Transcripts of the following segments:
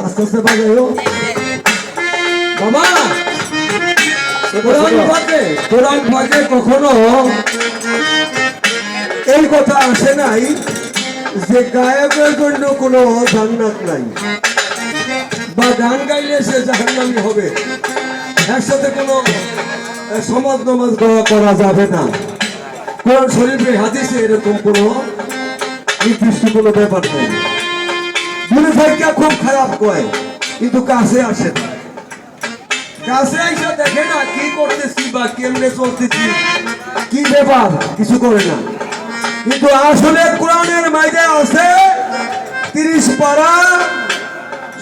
আস্তে আস্তে বাজাইও বাবা। কোরআন পাকে কখনো এই কথা আসে নাই যে গায়কের জন্য কোনো জান্নাত নাই বা গান গাইলে সে জাহান্নামী হবে, এর সাথে কোনো সমাজ নমাজ করা যাবে না। কোরআন শরীফে হাদিসে এরকম কোনো নির্দিষ্ট কোনো ব্যাপার নেই। মনে থাকা খুব খারাপ কয় কিন্তু কাছে আসে না, কাছে এসে দেখে না কি করতেছি বা কেমনে চলতেছি, কি ব্যাপার, কিছু করে না। কিন্তু আসলে কোরআনের মাঝে আছে 30 পারা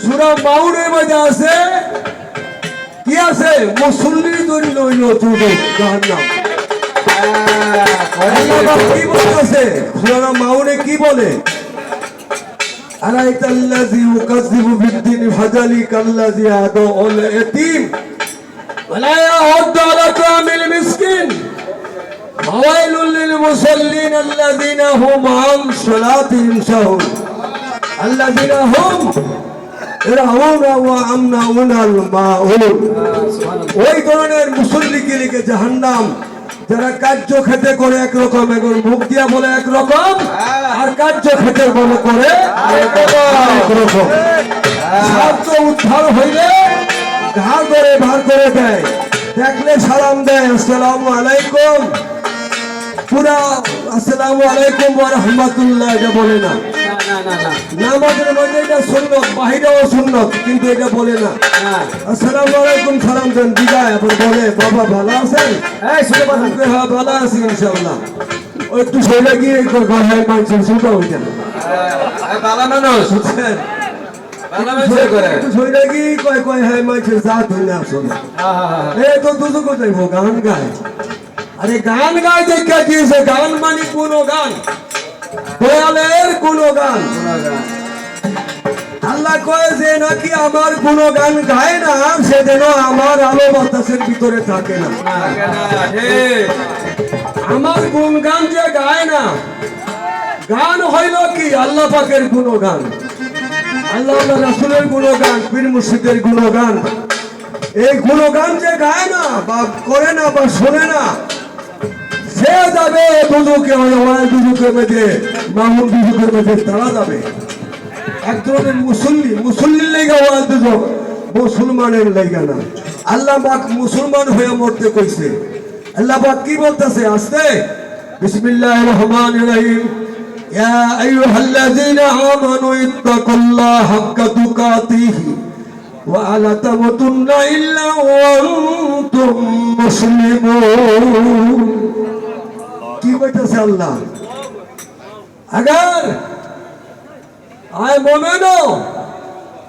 সূরা মাউনের মাঝে আছে কি আছে, মুসল্লির তৈরি লইল যুবক জাহান্নাম। কি বলতেছে সূরা মাউনে, কি বলে? আরাইতাল্লাযী ইউকাযযিবু বিদ্দীন ফাযালিকাল্লাযী ইয়াদউল ইয়াতীম ওয়ালা ইয়াহুদ্দু আলা তা'আমিল মিসকিন ফাওয়াইলুল লিল মুসাল্লিন আল্লাযীনা হুম আন সালাতিহিম সাহুন আল্লাযীনা হুম ইরাউনা ওয়া আমনাউনাল মাউন। ওই ধরনের মুসল্লিকে লিখে জাহান্নাম, যারা কার্য খেতে করে একরকম, এখন মুখ দিয়া বলে একরকম আর কার্য খেতে বলে করে একরকম। স্বার্থ উদ্ধার হইলে ঘাড় ধরে ভার করে দেয়, দেখলে সালাম দেয় আসসালামু আলাইকুম, পুরা আসসালামু আলাইকুম ওয়া রাহমাতুল্লাহ এটা বলে না। নামাজের মধ্যে এটা সুন্নত, বাহিরেও সুন্নত, কিন্তু এটা বলে না। আসসালামু আলাইকুম সালাম দেন, বিদায়, আবার বলে বাবা ভালো আছেন? হ্যাঁ ভালো আছি ইনশাআল্লাহ। ওই একটু সইলে গিয়ে মানুষের সুতা হইতেন ভালো মানুষ শুনছেন, গান গায়। আরে গান গায় দেখা দিয়েছে, গান মানে কোন গান? দয়ালের কোন গান? আল্লাহ কয়ে যে নাকি আমার কোন গান গায় না সে যেন আমার আলো বাতাসের ভিতরে থাকে না। আমার কোন গান যে গায় না, গান হইল কি আল্লাহ পাকের গুণগান, আল্লাহ রাসূলের গুণগান, পীর মুর্শিদের গুণগান। এই গুণগান যে গায় না বা করে না বা শোনে না, সে যাবে দুজকে, দুজকের মধ্যে, মামুন দুজকের মধ্যে তারা যাবে। এক ধরনের মুসল্লির লেগা ওয়াজ দুজক, মুসলমানের লেগা না। আল্লাহ পাক মুসলমান হয়ে মরতে কইছে। আল্লাহ পাক কি বলতেছে? আসতে বিসমিল্লাহির রহমানির রহিম, ইয়া আইয়ুহাল্লাযীনা আমানু ইত্তাকুল্লাহা হাক্কা তুকাতিহি ওয়া লা তামুতুন্না ইল্লা ওয়া আনতুম মুসলিমুন। কি বলতেছে আল্লাহ? अगर आए मोमेनो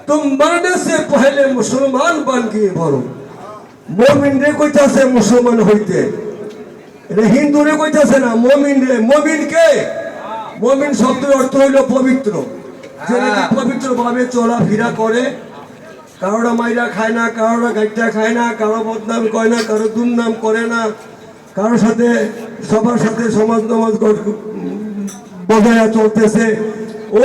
तुम मरने से पहले मुसलमान बन के मरो। मोमिन रे কইতাছে মুসলমান হইতে, এটা হিন্দু রে কইতাছে না, মুমিন রে। মুমিন কে? মুমিন শব্দের অর্থ হইল পবিত্র, যে নাকি পবিত্র ভাবে চলাফেরা করে, কারোরা মাইরা খায় না, কারোরা গাইটা খায় না, কারো বদনাম করে না, কারো দুর্নাম করে না, কারোর সাথে সবার সাথে সমাজ নমাজ বজায় চলতেছে।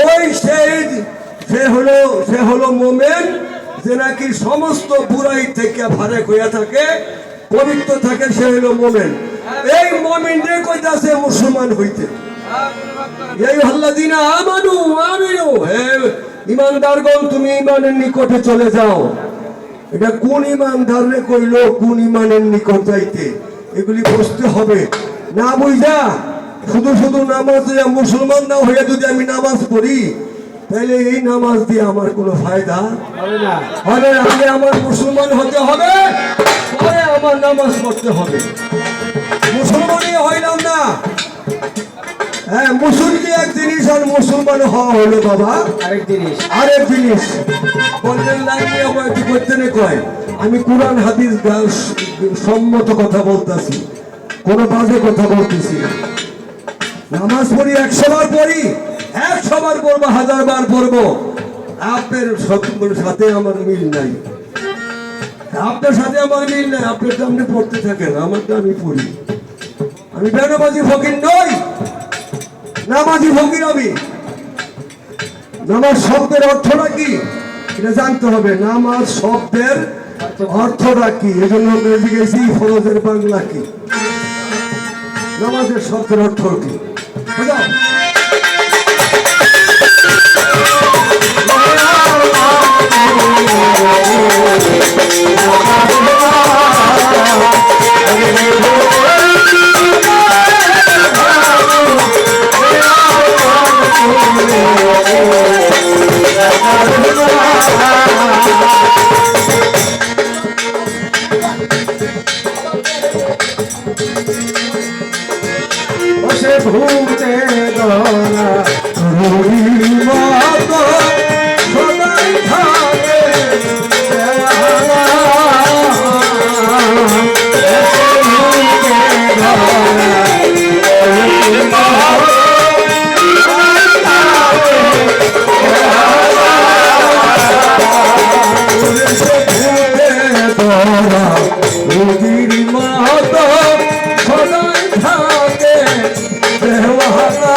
ওই সে হলো মোমেন, যে নাকি সমস্ত বুরাই থেকে ফারেক হইয়া থাকে, পবিত্র থাকে, সে হলো মোমেন। এই মোমিন রে কইতাছে মুসলমান হইতে। এই আল্লাযীনা আমানু আমিনু, হে ঈমানদারগণ তুমি ঈমানের নিকটে চলে যাও। এটা কোন ঈমানদার রে কইলো কোন ঈমানের নিকট যাইতে? এগুলি বুঝতে হবে। না বুঝা শুধু শুধু নামাজ মুসলমান না হইয়া যদি আমি নামাজ পড়ি, তাহলে এই নামাজ দিয়ে আমার কোনো ফায়দা হবে না। আগে আমার মুসলমান হতে হবে, পরে আমার নামাজ পড়তে হবে। মুসলমানই হইলাম না, হ্যাঁ মুসলমান এক জিনিস আর মুসলমান হওয়া হলো বাবা আরেক জিনিস। বললেন লাগিয়ে করতে না কয়, আমি কোরআন হাদিস সম্মত কথা বলতেছি, কোনো বাজে কথা বলতেছি না। নামাজ পড়ি 100 বার পড়ি, 100 বার পড়বো, 1000 বার পড়বো, আপনার সাথে আমার মিল নাই, আপনার সাথে আমার মিল নাই। আপনারটা আপনি পড়তে থাকেন, আমারটা আমি পড়ি। আমি বেনামাজি ফকির নই, নামাজি ফকির আমি। নামাজ শব্দের অর্থটা কি? এটা জানতে হবে নামাজ শব্দের অর্থটা কি, এজন্য আমরা জিজ্ঞেসি ফরজের বাংলা কি, নামাজের শব্দের অর্থ কি বুঝাও? ভূতে দলা রুড়ির মতো সদাই থাকে দেওয়ালা, ভূতে দলা রুড়ির মতো রুগীর মতো সদাই থাকে দেওয়ালা,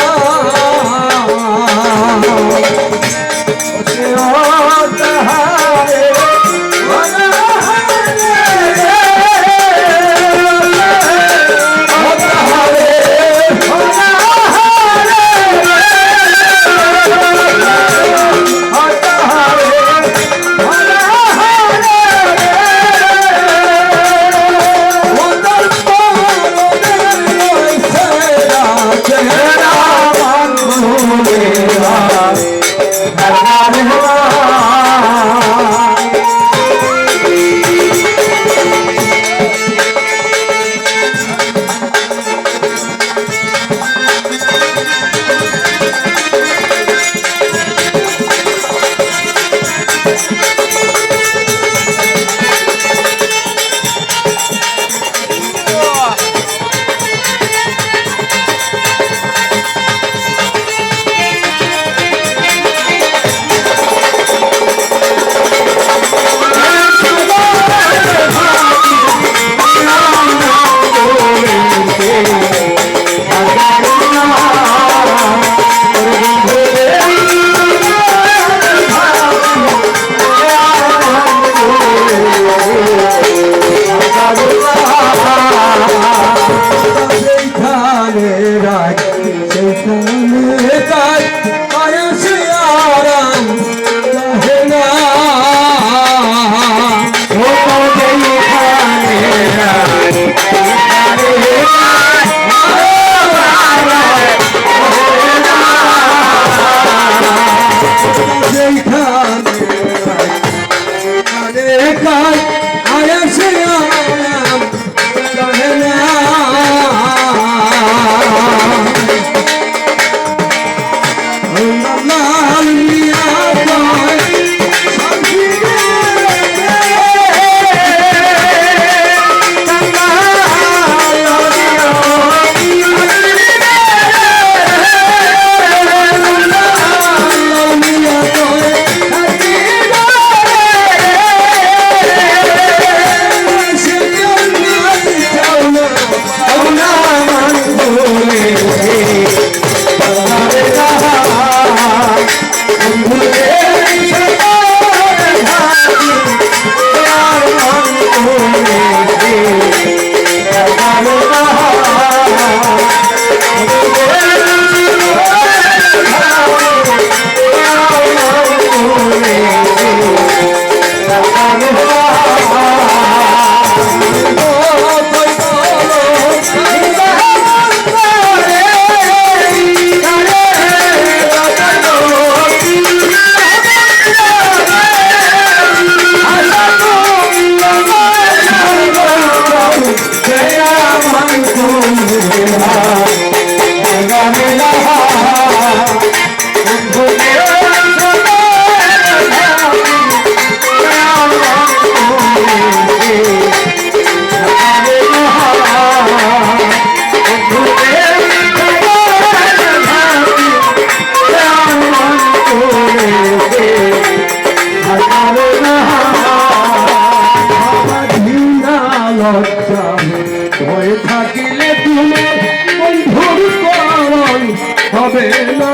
হবে না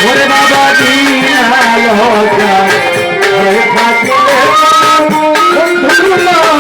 ওরে বাবা দিনা ভালো যায়, হয়ে থাকিলে বন্ধুরা